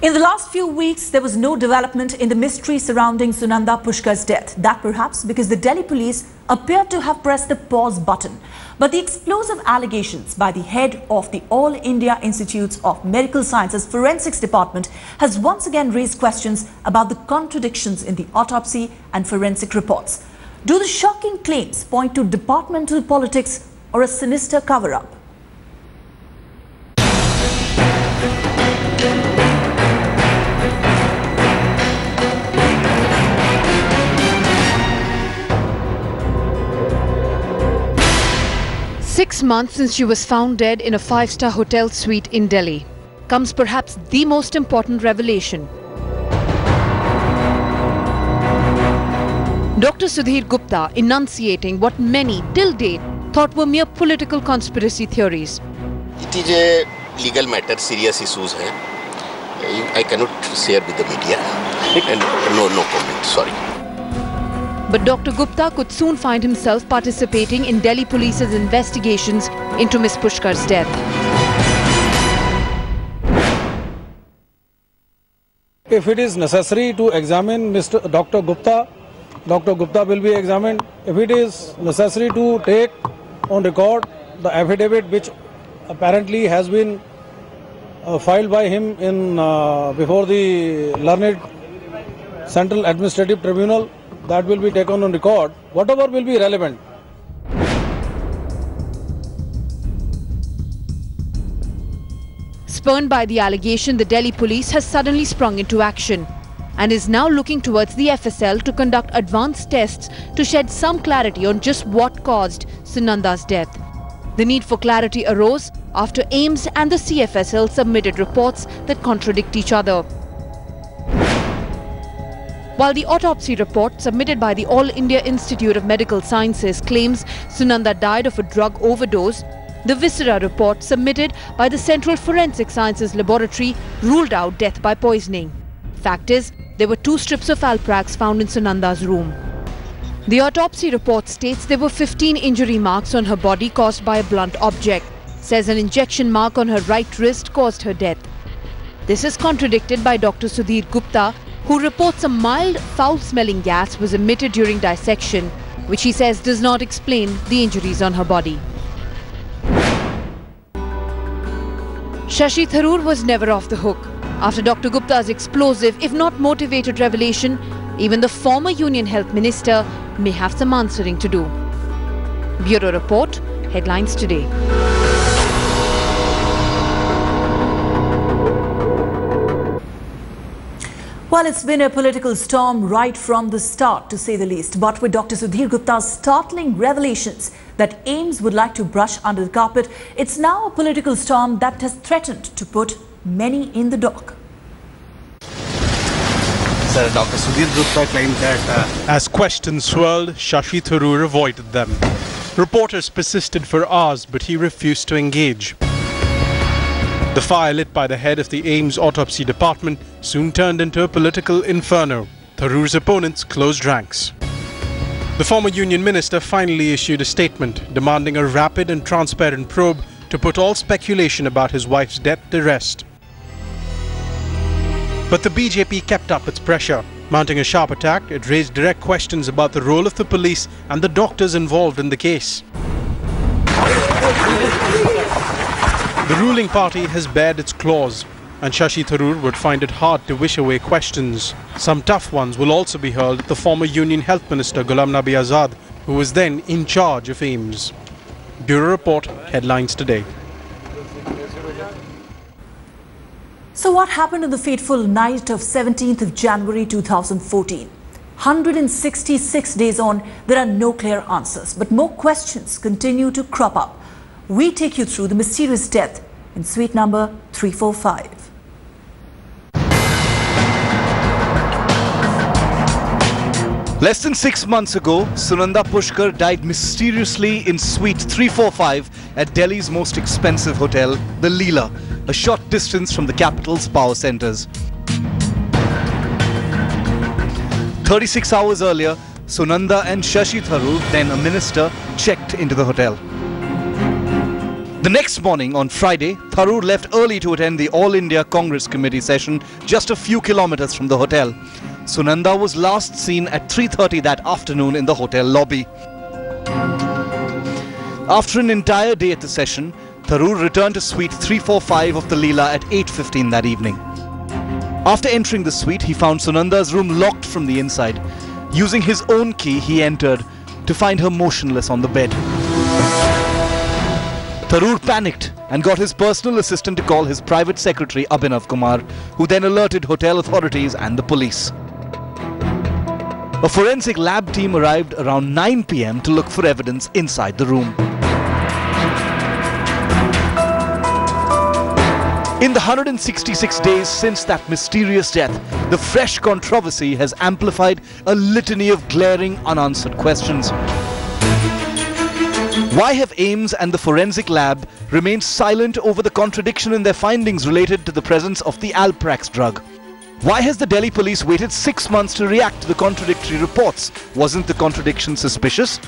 In the last few weeks, there was no development in the mystery surrounding Sunanda Pushkar's death. That perhaps because the Delhi police appeared to have pressed the pause button. But the explosive allegations by the head of the All India Institutes of Medical Sciences Forensics Department has once again raised questions about the contradictions in the autopsy and forensic reports. Do the shocking claims point to departmental politics or a sinister cover-up? Six months since she was found dead in a five-star hotel suite in Delhi comes perhaps the most important revelation. Dr. Sudhir Gupta enunciating what many till date thought were mere political conspiracy theories. It is a legal matter, serious issues. I cannot share with the media. And no comment, sorry. But Dr. Gupta could soon find himself participating in Delhi police's investigations into Ms. Pushkar's death. If it is necessary to examine Dr. Gupta will be examined. If it is necessary to take on record the affidavit which apparently has been filed by him in before the learned Central Administrative Tribunal, that will be taken on record, whatever will be relevant. Spurned by the allegation, the Delhi police has suddenly sprung into action and is now looking towards the FSL to conduct advanced tests to shed some clarity on just what caused Sunanda's death. The need for clarity arose after AIIMS and the CFSL submitted reports that contradict each other. While the autopsy report submitted by the All India Institute of Medical Sciences claims Sunanda died of a drug overdose, the viscera report submitted by the Central Forensic Sciences Laboratory ruled out death by poisoning. Fact is, there were 2 strips of Alprax found in Sunanda's room. The autopsy report states there were 15 injury marks on her body caused by a blunt object, says an injection mark on her right wrist caused her death. This is contradicted by Dr. Sudhir Gupta, who reports a mild, foul-smelling gas was emitted during dissection, which he says does not explain the injuries on her body. Shashi Tharoor was never off the hook. After Dr. Gupta's explosive, if not motivated revelation, even the former Union Health Minister may have some answering to do. Bureau Report, Headlines Today. Well, it's been a political storm right from the start, to say the least. But with Dr. Sudhir Gupta's startling revelations that AIIMS would like to brush under the carpet, it's now a political storm that has threatened to put many in the dock. Sir, Dr. Sudhir Gupta claimed that as questions swirled, Shashi Tharoor avoided them. Reporters persisted for hours, but he refused to engage. The fire lit by the head of the AIIMS autopsy department soon turned into a political inferno. Tharoor's opponents closed ranks. The former union minister finally issued a statement demanding a rapid and transparent probe to put all speculation about his wife's death to rest. But the BJP kept up its pressure. Mounting a sharp attack, it raised direct questions about the role of the police and the doctors involved in the case. The ruling party has bared its claws, and Shashi Tharoor would find it hard to wish away questions. Some tough ones will also be hurled at the former Union Health Minister Ghulam Nabi Azad, who was then in charge of AIIMS. Bureau Report, Headlines Today. So what happened on the fateful night of 17th of January 2014? 166 days on, there are no clear answers, but more questions continue to crop up. We take you through the mysterious death in suite number 345. less than 6 months ago, Sunanda Pushkar died mysteriously in suite 345 at Delhi's most expensive hotel, the Leela, a short distance from the capital's power centers. 36 hours earlier, Sunanda and Shashi Tharoor, then a minister, checked into the hotel. The next morning, on Friday, Tharoor left early to attend the All India Congress Committee session just a few kilometers from the hotel. Sunanda was last seen at 3:30 that afternoon in the hotel lobby. After an entire day at the session, Tharoor returned to suite 345 of the Leela at 8:15 that evening. After entering the suite, he found Sunanda's room locked from the inside. Using his own key, he entered to find her motionless on the bed. Tharoor panicked and got his personal assistant to call his private secretary Abhinav Kumar, who then alerted hotel authorities and the police. A forensic lab team arrived around 9 p.m. to look for evidence inside the room. In the 166 days since that mysterious death, the fresh controversy has amplified a litany of glaring unanswered questions. Why have AIIMS and the forensic lab remained silent over the contradiction in their findings related to the presence of the Alprax drug? Why has the Delhi police waited 6 months to react to the contradictory reports? Wasn't the contradiction suspicious?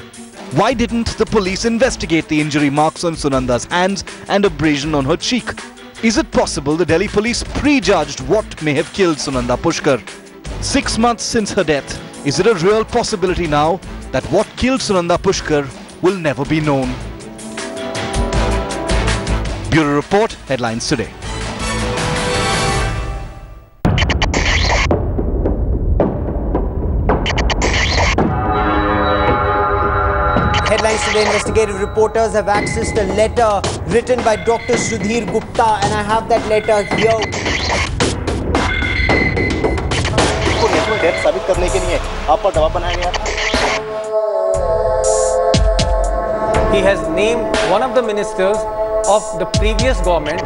Why didn't the police investigate the injury marks on Sunanda's hands and abrasion on her cheek? Is it possible the Delhi police prejudged what may have killed Sunanda Pushkar? 6 months since her death, is it a real possibility now that what killed Sunanda Pushkar will never be known? Bureau Report, Headlines Today. Headlines Today investigative reporters have accessed a letter written by DR Sudhir Gupta, and I have that letter here. साबित करने के लिए आप पर दबाव बनाया गया। He has named one of the ministers of the previous government